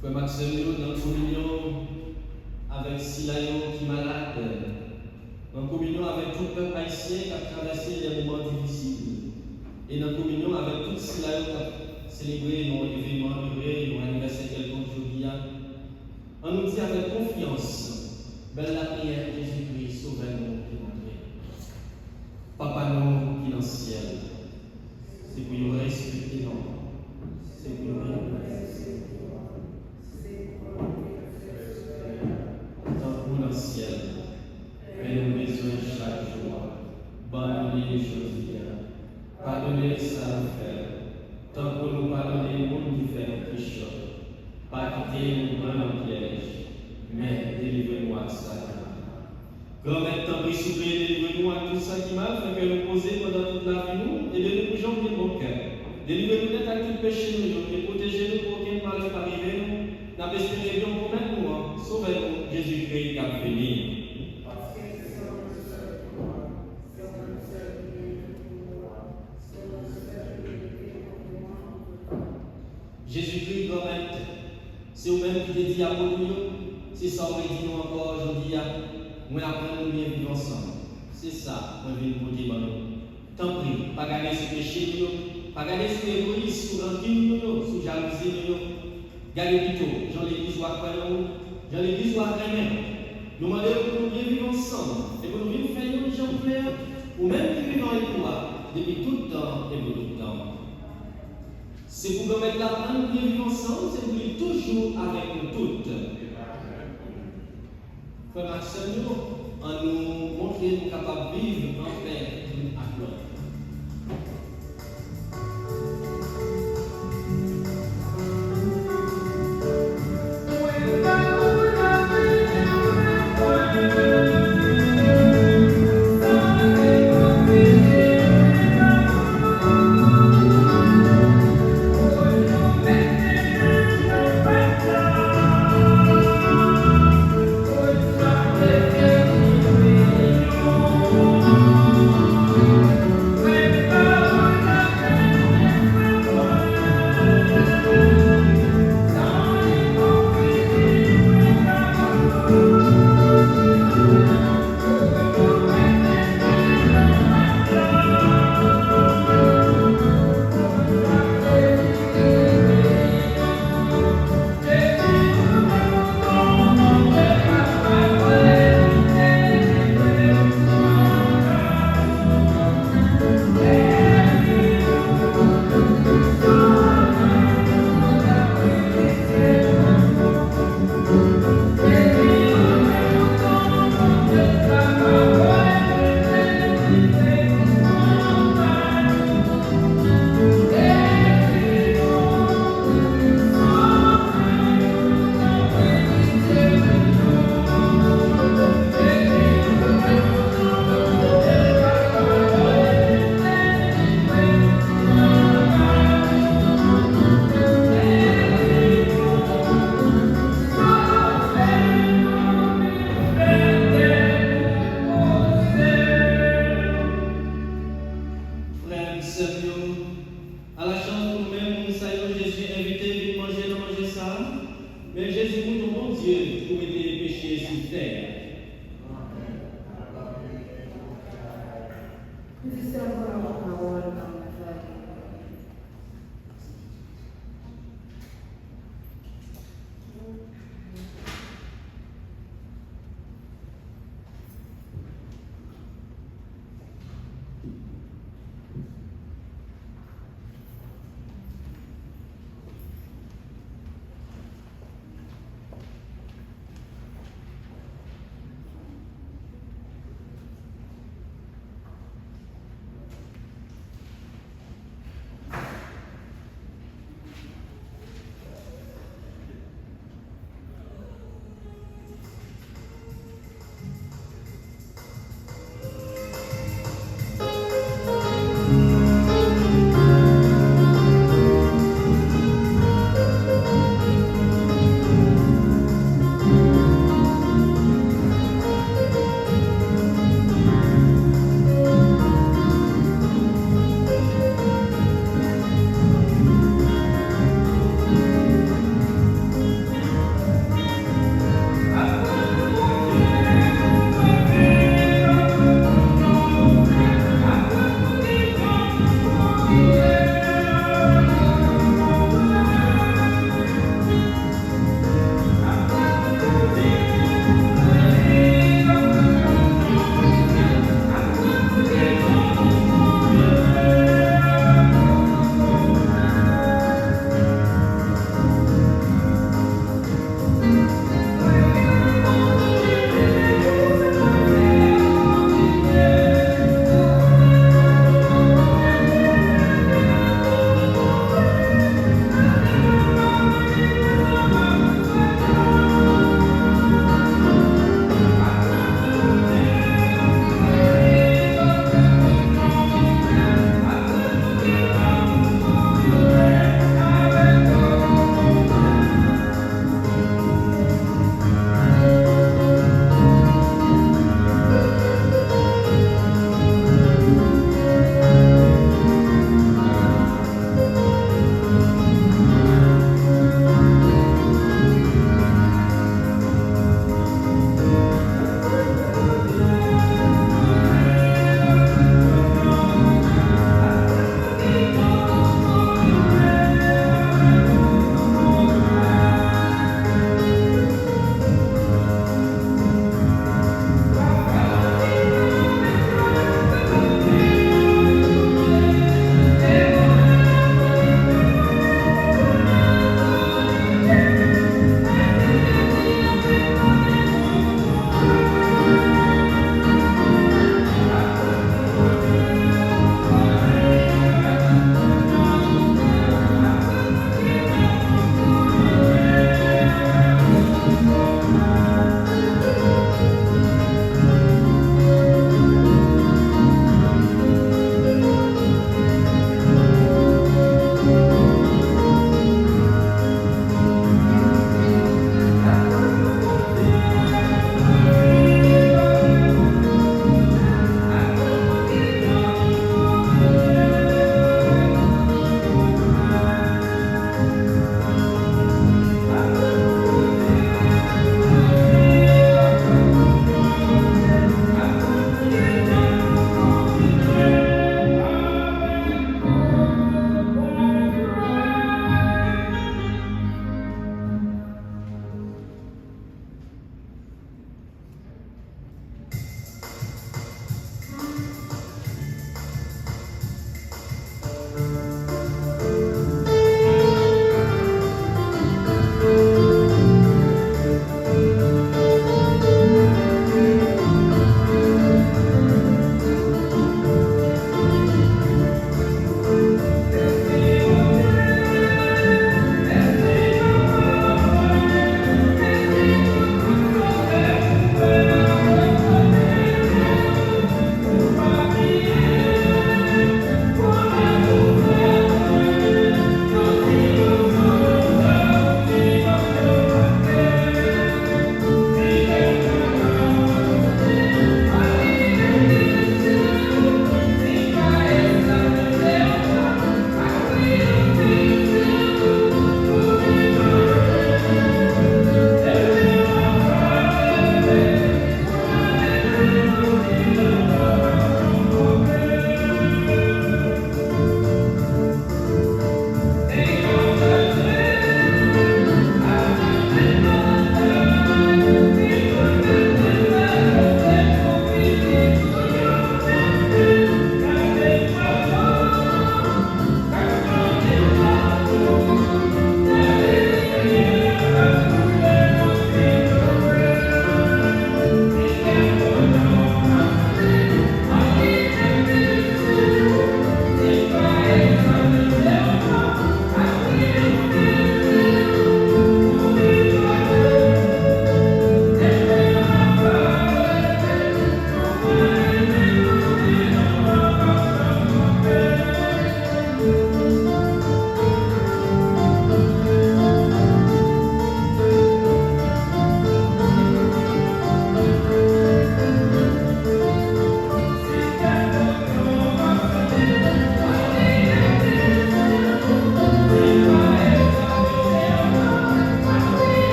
Frère Maxime, dans la communion avec Silayo qui est malade, dans la communion avec tout le peuple haïtien qui a traversé des moments difficiles, et dans la communion avec tout Silayo qui a célébré nos événements heureux, nos anniversaires quelconques aujourd'hui, on nous dit avec confiance, belle la prière de Jésus-Christ, sauvez-nous et notre Papa nous qui est dans le ciel, c'est pour nous respecter, c'est pour nous dans le ciel, fais-nous besoin chaque jour, pardonnez les choses bien, pardonnez ça à faire, tant que nous pardonnons les gens qui font nos péchés, pas quitter nous prendre en piège, mais délivrez-nous à ça. Grand-mère, tant pis, soufflez, délivrez-nous à tout ça qui m'a fait que nous poser pendant toute la vie, nous, et de nous bouger en bon cœur. Délivrez-nous d'être à tout péché, nous, et protégez-nous pour aucun mal ne arrive, nous. N'a pas espéré bien pour nous, sauvez-nous, Jésus-Christ qui a béni. Jésus-Christ, grand-mère, c'est vous-même qui te dit à vous, c'est ça, on dit nous encore aujourd'hui, nous apprenons nous bien vivre ensemble. C'est ça, on vient vous dire, tant pis, pas garder ce péché, pas garder ce égoïsme, sous rancune, sous jalousie, gardez plutôt, Jean l'Église ou à Jean l'Église ou à nous demandons pour nous bien vivre ensemble et pour nous vivre faire une gens clairs, ou même qui vivent avec toi depuis tout le temps et pour tout le temps. C'est pour permettre la main de bien vivre ensemble, c'est pour vivre toujours avec nous toutes. Frère Maxime, en nous montrer que nous sommes capables de vivre en paix l'un avec l'autre.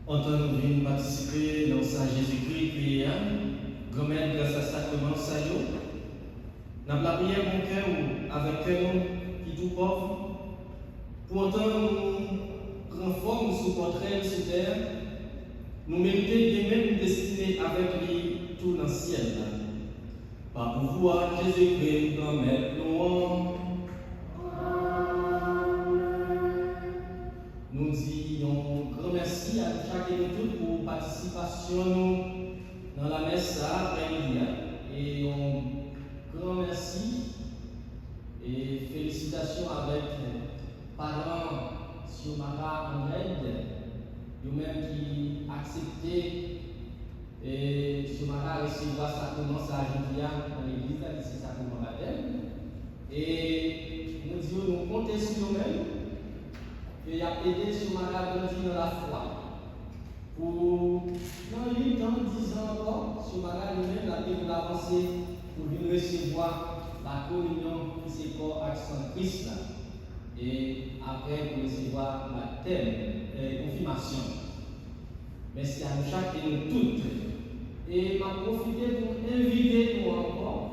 En tant que nous venons participer dans sa Jésus-Christ prié, grand-mère grâce à sacrement ça yo. N'a la prière mon cœur avec cœur qui tout pauvre. Pour autant nous renforcer sous portrait sous terre, nous méritons de même destinée avec lui tout dans le ciel. Par pouvoir Jésus-Christ grand-mère louange. Nous disons grand merci à chacun de tous pour participation dans la messe après-midi. Et un grand merci et félicitations avec parents Xiomara Andred, eux-mêmes qui accepté et Xiomara recevra sacrement sa Julia dans l'église, c'est sacrement baptême. Et nous disons, nous comptons sur nous-mêmes. Et il a aidé Xiomara à grandir dans la foi. Pour dans 8 ans, 10 ans encore, Xiomara lui-même a pu avancer pour venir recevoir la communion qui c'est corps accent Christ. Et après, pour recevoir la confirmation. Merci à nous chacun et nous toutes. Et m'a profité pour inviter nous encore,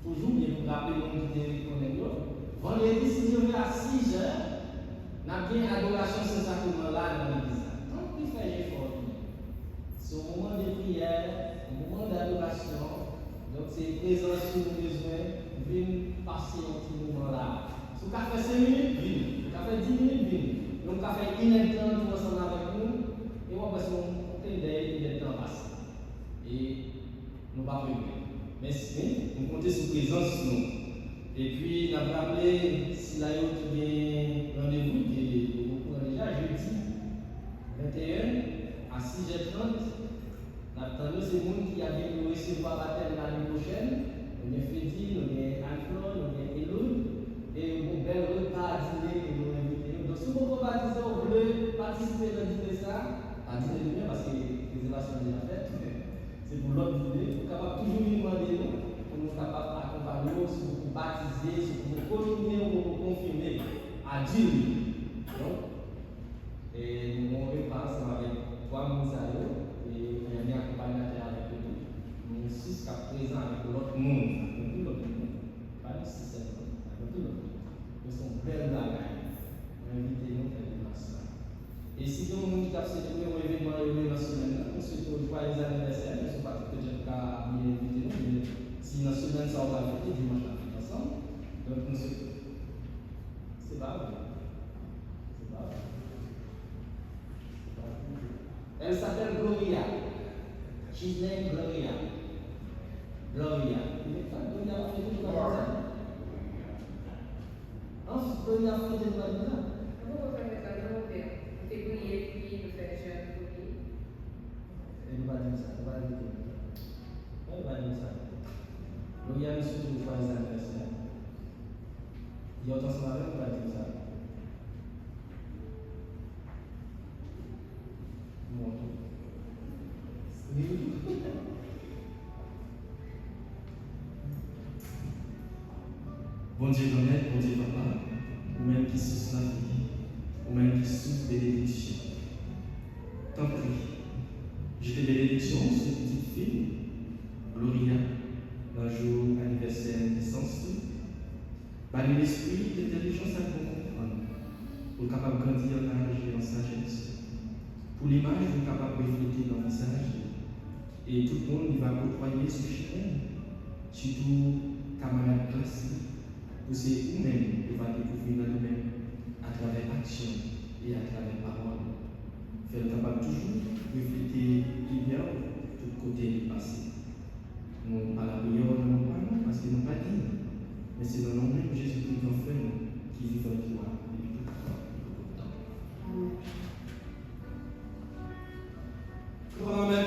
toujours bien pour rappeler mon idée qu'on est là. Vendredi, si je vais à 6 heures, nous avons bien adoration sans sacrement là dans l'église. Tant qu'il fait effort, c'est un moment de prière, un moment d'adoration. Donc c'est présence sur nos besoins, venez passer un petit moment là. Si vous avez fait 5 minutes, venez. Si vous avez fait 10 minutes, venez. Donc vous avez fait 1 heure de temps pour ensemble avec nous. Et on va passer un peu de temps passé. Et nous ne pas prévenir. Merci, nous comptons sur présence nous. Et puis, nous avons rappelé si la yote bien rendez-vous, qui est beaucoup déjà jeudi 21 à 6h30. Nous attendons ces gens qui a bien recevoir la baptême l'année prochaine. Nous avons Freddy, nous avons Anne-Claude, nous avons Eloud. Et un bel repas à dîner que nous invitons. Donc, si vous voulez baptiser, vous voulez participer dans le dîner ça, à dîner demain parce que les réservations sont déjà faites. C'est pour l'autre dîner. Vous êtes capable toujours de demander pour nous capables d'accompagner, si vous pouvez baptiser, si vous pouvez continuer ou vous confirmer à Dieu. Donc, et nous avons repas ensemble avec 3 Moussaïo et un accompagnateur avec eux. Nous 6 qui sont présents avec l'autre monde, avec tout l'autre monde. Pas de 6 avec tout l'autre monde. Nous sommes belles bagailles. Invitez-nous à faire des masses. Et si vous avez accepté un événement dans la semaine, nous souhaitons joyeux anniversaire. Je ne sais pas si peut-être qu'à m'y inviter, mais si dans la semaine ça va faire dimanche là ensemble. Donc nous souhaitons. C'est pas vrai. C'est pas vrai. Elle s'appelle Gloria. She's named Gloria. Gloria. Gloria a fait tout ça. Ensuite, Gloria a fait tout ça. Comment vous faites ça? Comment vous faites? Février, puis vous faites jeune février. Elle va dire ça. Elle va dire ça. Gloria a surtout une fois les anniversaires. Il y a autant de soirées, on va dire ça. Bon Dieu grand-mère, bon Dieu papa, ou même qui souffre la vie, ou même qui souffre bénédiction. Tant pis, j'ai des bénédictions sur cette petite fille, Gloria, dans le jour anniversaire de naissance. Par l'esprit d'intelligence à comprendre, pour capable de grandir en âge et en sagesse. Pour l'image, vous capable de refléter dans le visage. Et tout le monde va côtoyer ce chien, surtout camarade classe. Pour c'est vous-même qui va découvrir dans nous-mêmes à travers action et à travers parole. Faire capable toujours refléter lumière de tout côté du passé. Nous pas la prière, nous pas non, parce que nous pas dit. Mais c'est dans le nom de Jésus-Christ, notre frère, qui vit en toi depuis tout le temps. Grand-mère